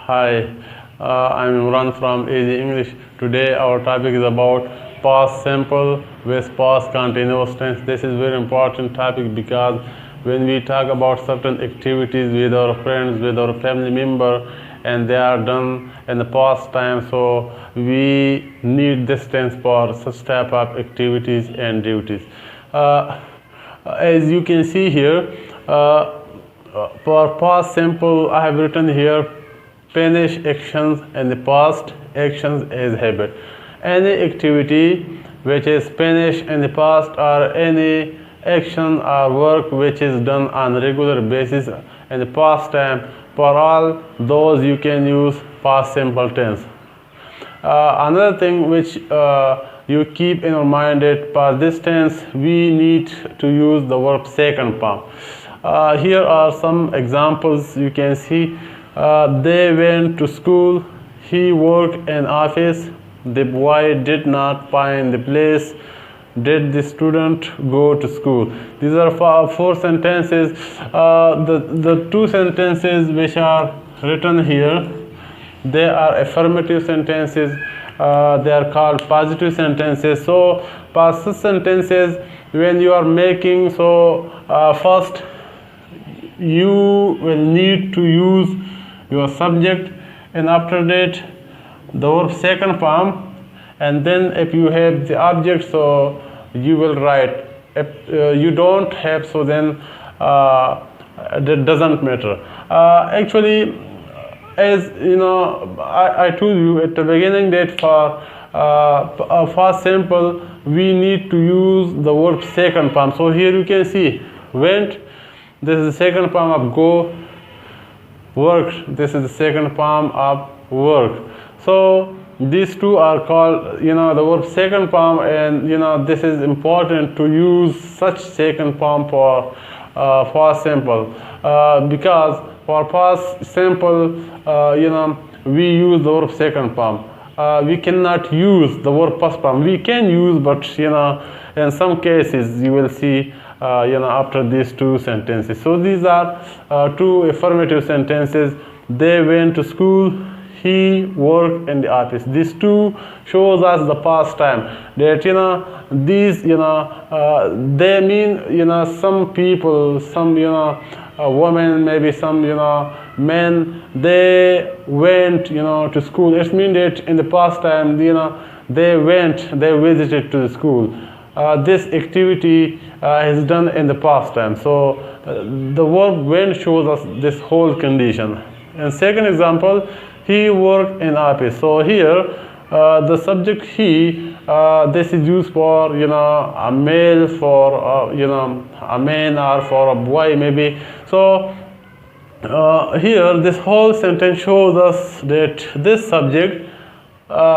Hi, I'm Imran from Easy English. Today our topic is about past simple with past continuous tense. This is very important topic because when we talk about certain activities with our friends, with our family member, and they are done in the past time, so we need this tense for such type of activities and duties. As you can see here, for past simple, I have written here finish actions and the past actions as habit. Any activity which is finished in the past or any action or work which is done on regular basis in the past time, for all those you can use past simple tense. Another thing which you keep in your mind that past this tense we need to use the verb second form. Here are some examples you can see. They went to school, he worked in office, the boy did not find the place, did the student go to school. These are four sentences. The two sentences which are written here, they are affirmative sentences. They are called positive sentences. So passive sentences, when you are making, so first you will need to use your subject, and after that the verb second form, and then if you have the object, so you will write. If you don't have, so then that doesn't matter. Actually, as you know, I told you at the beginning that for simple we need to use the verb second form. So here you can see went, this is the second form of go. Worked, this is the second form of work. So these two are called, the verb second form, and this is important to use such second form for past simple, because for past simple we use the verb second form. We cannot use the verb past form. We can use, but in some cases you will see after these two sentences. So these are two affirmative sentences. They went to school, he worked in the office. These two shows us the past time, that these they mean some people, some women, maybe some men, they went to school. It means that in the past time they visited to the school. This activity is done in the past time. So the verb went shows us this whole condition. And second example, he worked in office. So here the subject he, this is used for a male, for a man, or for a boy maybe. So here this whole sentence shows us that this subject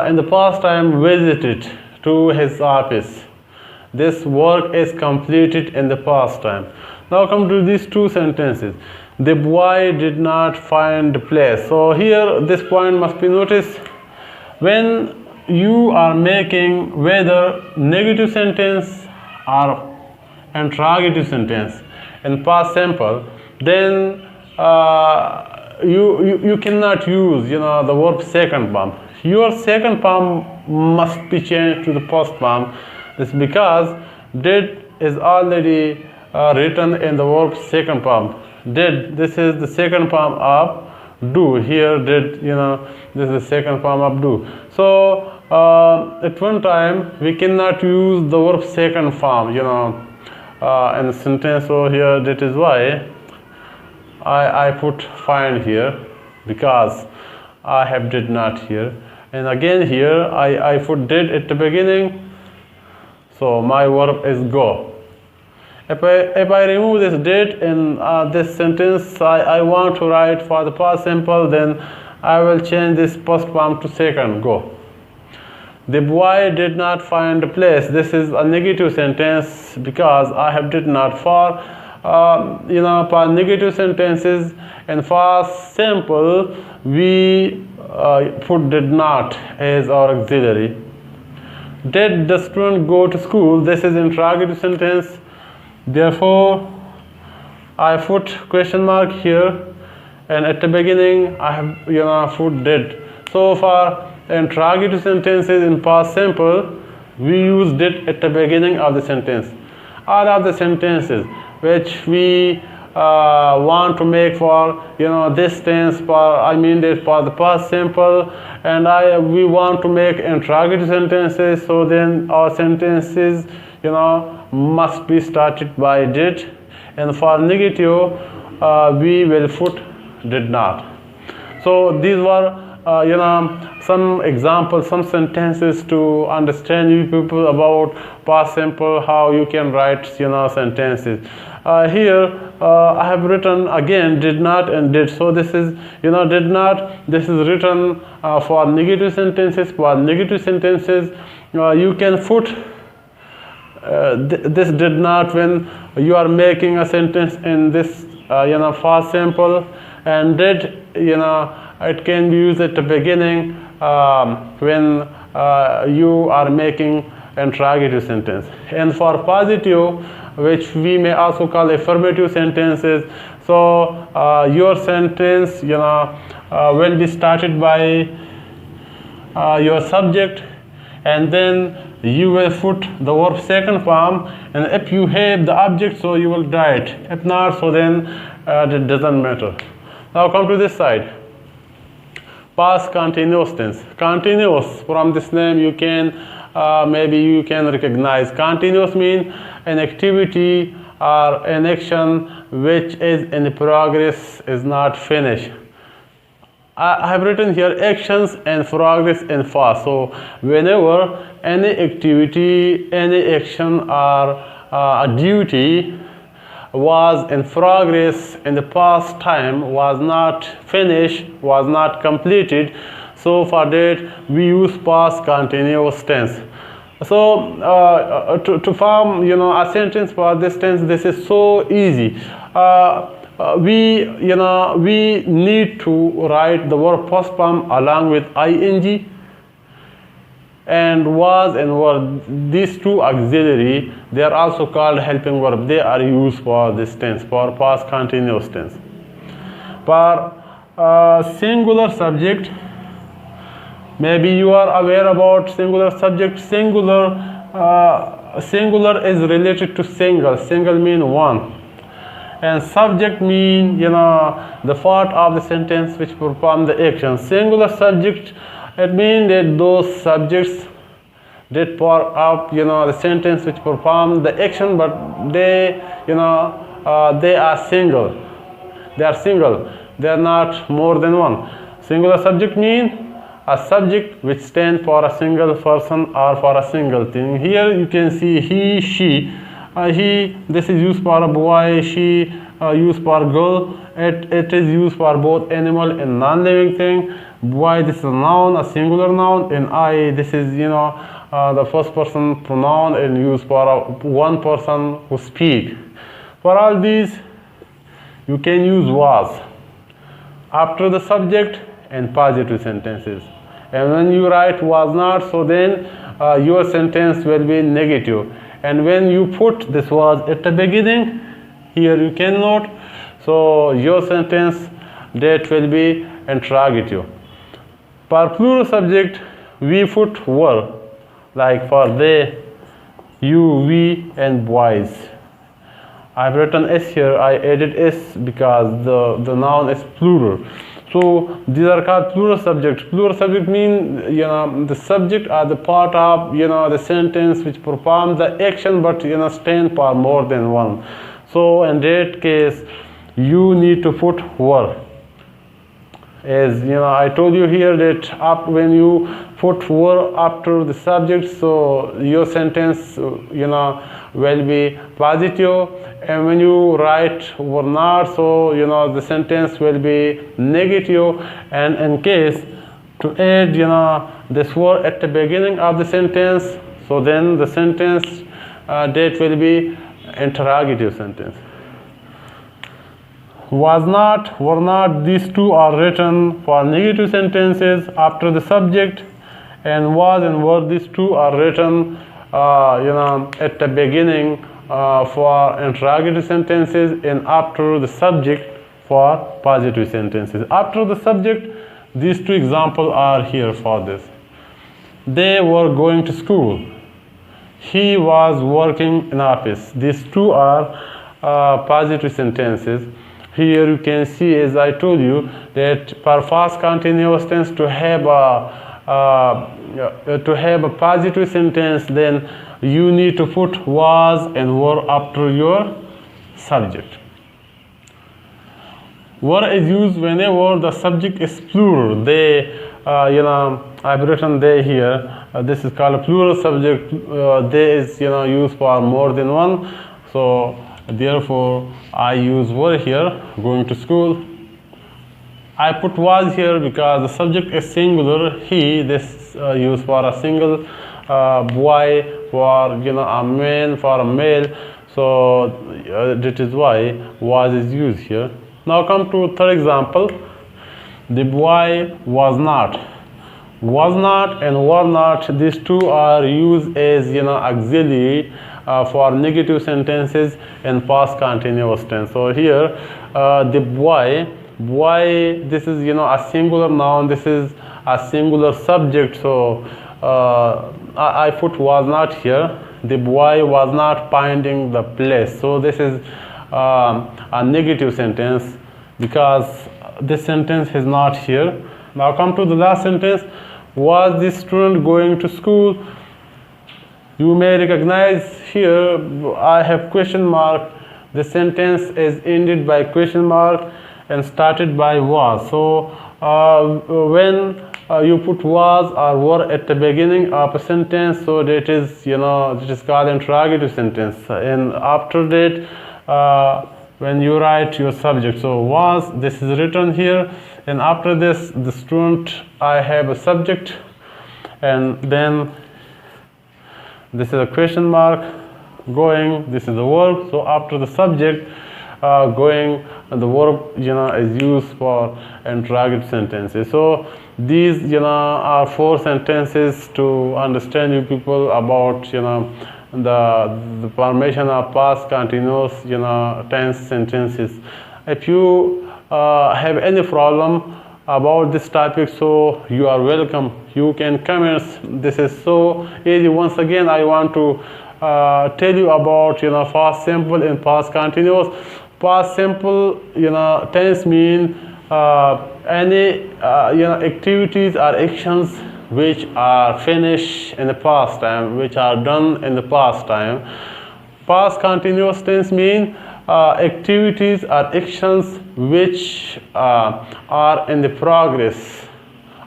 in the past time visited to his office. This work is completed in the past time. Now come to these two sentences. The boy did not find the place. So here this point must be noticed. When you are making whether negative sentence or interrogative sentence in past simple, then you cannot use the verb second form. Your second form must be changed to the past form. This because did is already written in the verb second form. Did, this is the second form of do. Here did, this is the second form of do. So at one time we cannot use the verb second form in the sentence. So here that is why I put find here, because I have did not here, and again here I put did at the beginning. So my verb is go. If I remove this did in this sentence, I want to write for the past simple, then I will change this past form to second, go. The boy did not find the place. This is a negative sentence because I have did not. For for negative sentences and past simple we put did not as our auxiliary. Did the student go to school? This is interrogative sentence. Therefore, I put question mark here, and at the beginning I have put did. So for interrogative sentences in past simple, we use did at the beginning of the sentence. All of the sentences which we want to make for this tense, for for the past simple, and we want to make interrogative sentences, so then our sentences must be started by did, and for negative we will put did not. So these were some examples, some sentences to understand you people about past simple, how you can write sentences. Here I have written again did not and did. So this is did not, this is written for negative sentences. For negative sentences you can put this did not when you are making a sentence in this past simple, and did it can be used at the beginning when you are making interrogative sentence. And for positive, which we may also call affirmative sentences, so your sentence will be started by your subject, and then you will put the verb second form, and if you have the object, so you will write. If not, so then it doesn't matter. Now come to this side. Past continuous tense. Continuous, from this name you can maybe you can recognize. Continuous means an activity or an action which is in progress, is not finished. I have written here actions and progress and past. So whenever any activity, any action or a duty was in progress in the past time, was not finished, was not completed, so for that we use past continuous tense. So to form a sentence for this tense, this is so easy. We need to write the verb first form along with ing, and was and were, these two auxiliary, they are also called helping verb. They are used for this tense, for past continuous tense. For singular subject, maybe you are aware about singular subject. Singular is related to single. Single mean one, and subject mean the part of the sentence which perform the action. Singular subject, it means that those subjects that part of the sentence which perform the action, but they they are single. They are single. They are not more than one. Singular subject means a subject which stands for a single person or for a single thing. Here you can see he, she. He, this is used for a boy. She used for girl. It is used for both animal and non-living thing. Boy, this is a noun, a singular noun, and I, this is the first person pronoun and used for one person who speak. For all these you can use was after the subject and positive sentences. And when you write was not, so then your sentence will be negative. And when you put this was at the beginning, here you can note, so your sentence that will be interrogative. For plural subject, we put were, like for they, you, we, and boys. I've written s here. I added s because the noun is plural. So these are called plural subjects. Plural subject mean the subject or the part of the sentence which performs the action, but stand for more than one. So in that case, you need to put were. As I told you here that when you put were after the subject, so your sentence will be positive, and when you write were not, so the sentence will be negative. And in case to add this were at the beginning of the sentence, so then the sentence that will be interrogative sentence. Was not, were not, these two are written for negative sentences after the subject, and was and were, these two are written at the beginning for interrogative sentences and after the subject for positive sentences. After the subject, these two examples are here for this. They were going to school. He was working in office. These two are positive sentences. Here you can see, as I told you, that for past continuous tense to have a positive sentence, then you need to put was and were after your subject. Were is used whenever the subject is plural. They, I've written they here. This is called a plural subject. They is used for more than one. So therefore, I use were here. Going to school. I put was here because the subject is singular. He. This used for a single boy, for a man, for a male. So that is why was is used here. Now come to third example. The boy was not. Was not and were not, these two are used as auxiliary for negative sentences and past continuous tense. So here the boy, this is a singular noun, this is a singular subject. So I put was not here. The boy was not finding the place. So this is a negative sentence because this sentence is not here. Now come to the last sentence. Was the student going to school? You may recognize here I have question mark. The sentence is ended by question mark and started by was. So when you put was or were at the beginning of a sentence, so that is it is called interrogative sentence. And after that, when you write your subject, so was, this is written here, and after this, the student, I have a subject, and then this is a question mark, going, this is a verb. So after the subject, going, the verb is used for interrogative sentences. So these are 4 sentences to understand you people about the formation of past continuous tense sentences. If you have any problem about this topic, so you are welcome. You can comment. This is so easy. Once again, I want to tell you about past simple and past continuous. Past simple tense mean any activities or actions which are finished in the past time, which are done in the past time. Past continuous tense mean activities or actions which are in the progress,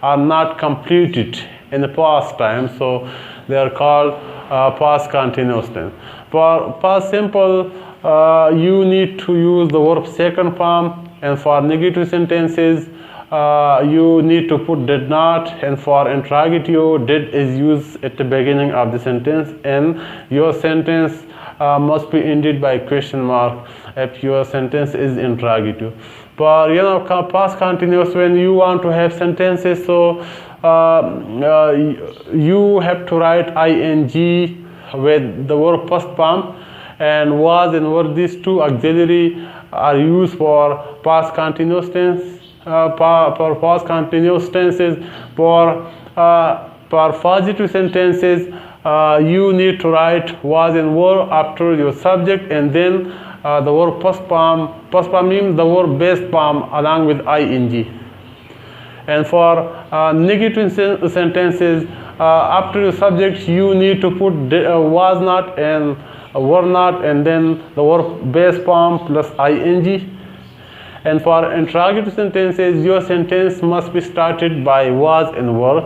are not completed in the past time. So they are called past continuous tense. For past simple, you need to use the verb second form, and for negative sentences, you need to put did not, and for interrogative, did is used at the beginning of the sentence, and your sentence must be ended by question mark if your sentence is interrogative. For past continuous, when you want to have sentences, so you have to write ing with the verb first form, and was and were, these two auxiliary are used for past continuous tense. For past continuous tenses, for positive sentences, you need to write was and were after your subject, and then the verb first form means the verb base form along with ing. And for negative sentences, after your subject, you need to put was not and were not, and then the verb base form plus ing. And for interrogative sentences, your sentence must be started by was and were.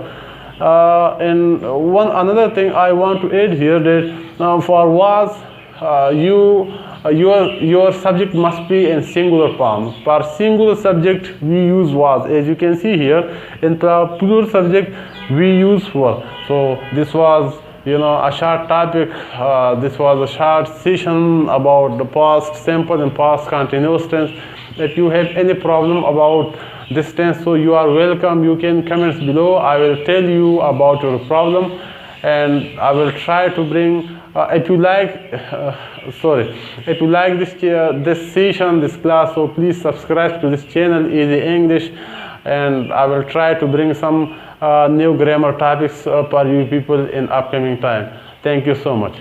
And another thing I want to add here, that for was, your subject must be in singular form. For singular subject, we use was. As you can see here, in the plural subject, we use were. So this was a short topic. This was a short session about the past simple and past continuous tense. If you have any problem about this tense, so you are welcome. You can comment below. I will tell you about your problem. and I will try to bring. If you like, if you like this session, this class, so please subscribe to this channel, Easy English, and I will try to bring some new grammar topics for you people in upcoming time. Thank you so much.